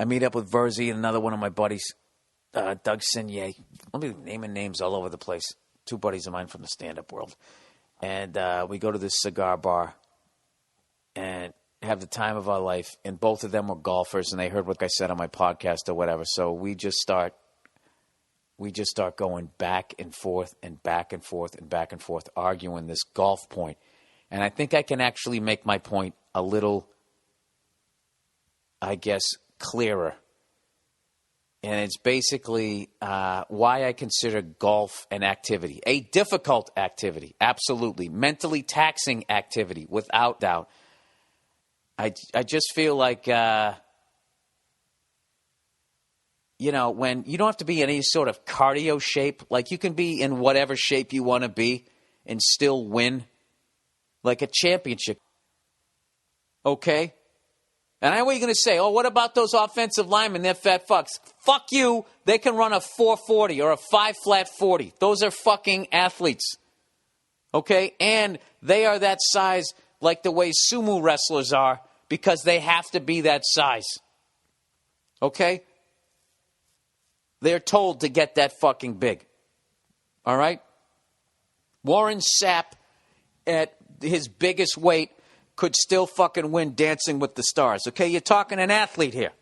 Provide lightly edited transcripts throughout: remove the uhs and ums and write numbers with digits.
I meet up with Verzi and another one of my buddies, Doug Signier. I'll be naming names all over the place. Two buddies of mine from the stand-up world. And we go to this cigar bar and have the time of our life. And both of them were golfers, and they heard what I said on my podcast or whatever. So we just start going back and forth and back and forth and back and forth, arguing this golf point. And I think I can actually make my point a little, I guess, clearer. And it's basically why I consider golf an activity, a difficult activity, absolutely, mentally taxing activity, without doubt. I just feel like, when you don't have to be in any sort of cardio shape. Like, you can be in whatever shape you want to be and still win, like a championship. Okay? And I know what you're going to say. Oh, what about those offensive linemen? They're fat fucks. Fuck you. They can run a 4.40 or a 5-flat 40. Those are fucking athletes. Okay? And they are that size like the way sumo wrestlers are, because they have to be that size. Okay? They're told to get that fucking big. All right? Warren Sapp, at his biggest weight, could still fucking win Dancing with the Stars. Okay, you're talking an athlete here.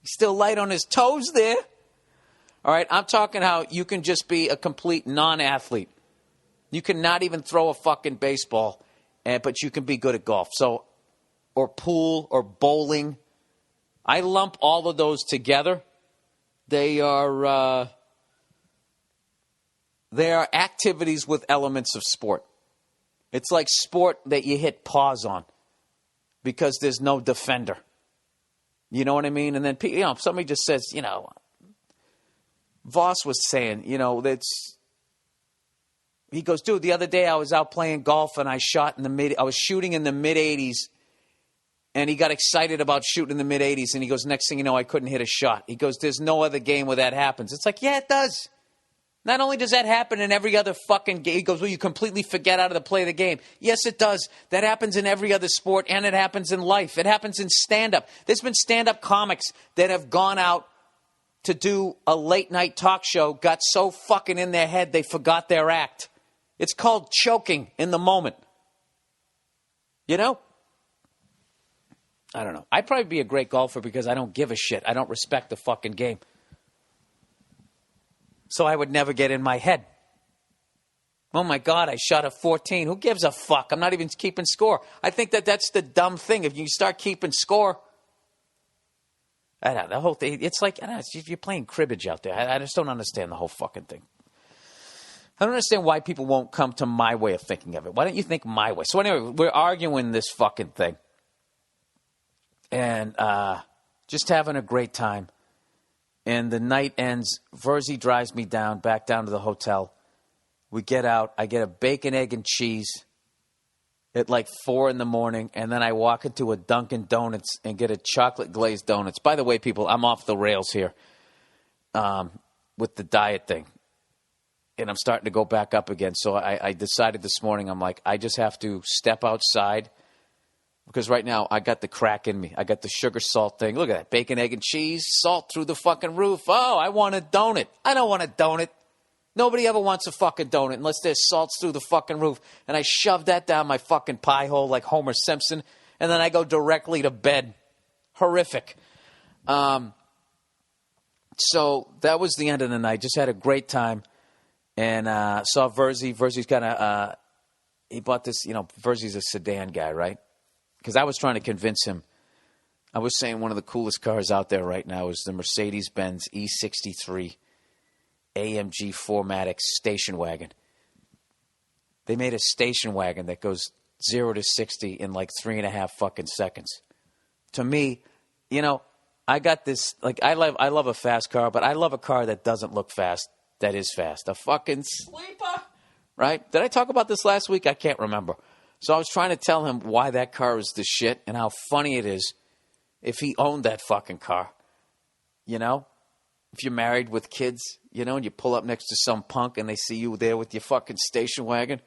He's still light on his toes there. All right, I'm talking how you can just be a complete non-athlete. You can not even throw a fucking baseball, but you can be good at golf. So, or pool, or bowling. I lump all of those together. They are activities with elements of sport. It's like sport that you hit pause on because there's no defender. You know what I mean? And then, somebody just says, Voss was saying, he goes, dude, the other day I was out playing golf and I was shooting in the mid-80s, and he got excited about shooting in the mid-80s, and he goes, next thing you know, I couldn't hit a shot. He goes, there's no other game where that happens. It's like, yeah, it does. Not only does that happen in every other fucking game. He goes, well, you completely forget out of the play of the game. Yes, it does. That happens in every other sport, and it happens in life. It happens in stand-up. There's been stand-up comics that have gone out to do a late-night talk show, got so fucking in their head they forgot their act. It's called choking in the moment. You know? I don't know. I'd probably be a great golfer because I don't give a shit. I don't respect the fucking game. So I would never get in my head. Oh, my God, I shot a 14. Who gives a fuck? I'm not even keeping score. I think that's the dumb thing. If you start keeping score, I don't know, the whole thing, it's like, you're playing cribbage out there. I just don't understand the whole fucking thing. I don't understand why people won't come to my way of thinking of it. Why don't you think my way? So anyway, we're arguing this fucking thing. And just having a great time. And the night ends. Verzi drives me back down to the hotel. We get out. I get a bacon, egg, and cheese at like 4 in the morning. And then I walk into a Dunkin' Donuts and get a chocolate glazed donuts. By the way, people, I'm off the rails here with the diet thing. And I'm starting to go back up again. So I decided this morning, I'm like, I just have to step outside. Because right now, I got the crack in me. I got the sugar salt thing. Look at that. Bacon, egg, and cheese. Salt through the fucking roof. Oh, I want a donut. I don't want a donut. Nobody ever wants a fucking donut unless there's salts through the fucking roof. And I shove that down my fucking pie hole like Homer Simpson. And then I go directly to bed. Horrific. So that was the end of the night. Just had a great time. And saw Verzi. Verzi's kind of, he bought this, Verzi's a sedan guy, right? Because I was trying to convince him. I was saying one of the coolest cars out there right now is the Mercedes-Benz E63 AMG 4MATIC station wagon. They made a station wagon that goes 0 to 60 in like 3.5 fucking seconds. To me, I got this, like, I love a fast car, but I love a car that doesn't look fast, that is fast. A fucking sleeper, right? Did I talk about this last week? I can't remember. So I was trying to tell him why that car is the shit and how funny it is if he owned that fucking car. If you're married with kids, and you pull up next to some punk and they see you there with your fucking station wagon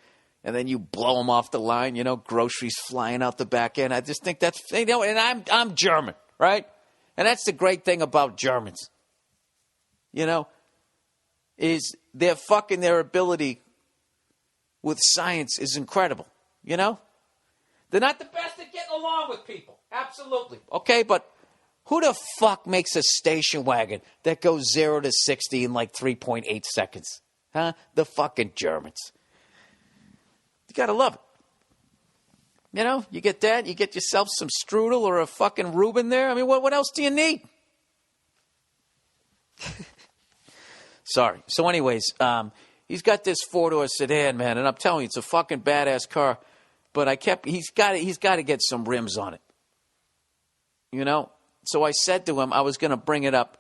and then you blow them off the line, groceries flying out the back end. I just think that's, and I'm German, right? And that's the great thing about Germans, is their ability with science is incredible, They're not the best at getting along with people. Absolutely. Okay, but who the fuck makes a station wagon that goes 0 to 60 in like 3.8 seconds? Huh? The fucking Germans. You gotta love it. You get that, you get yourself some strudel or a fucking Reuben there. I mean, what else do you need? Sorry. So anyways, he's got this 4-door sedan, man, and I'm telling you, it's a fucking badass car. But he's got to get some rims on it. So I said to him, I was going to bring it up.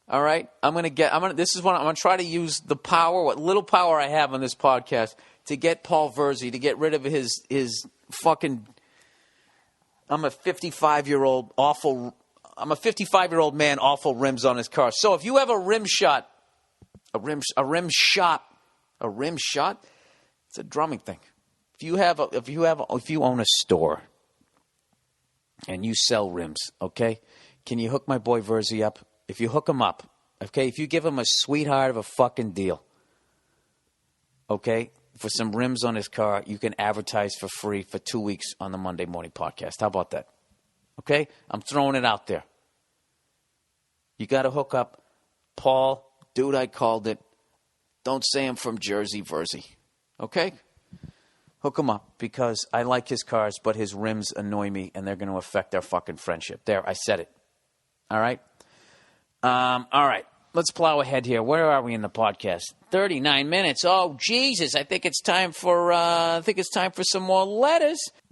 All right, I'm going to try to use the power, what little power I have on this podcast, to get Paul Verzi to get rid of his fucking. I'm a 55-year-old man, awful rims on his car. So if you have a rim shot, it's a drumming thing. If you own a store and you sell rims, okay, can you hook my boy Verzi up? If you hook him up, okay, if you give him a sweetheart of a fucking deal, okay, for some rims on his car, you can advertise for free for 2 weeks on the Monday Morning Podcast. How about that? Okay? I'm throwing it out there. You got to hook up Paul, dude, I called it. Don't say I'm from Jersey, Verzi. Okay? Hook him up because I like his cars, but his rims annoy me and they're going to affect our fucking friendship. There, I said it. All right? All right. Let's plow ahead here. Where are we in the podcast? 39 minutes. Oh, Jesus. I think it's time for some more letters.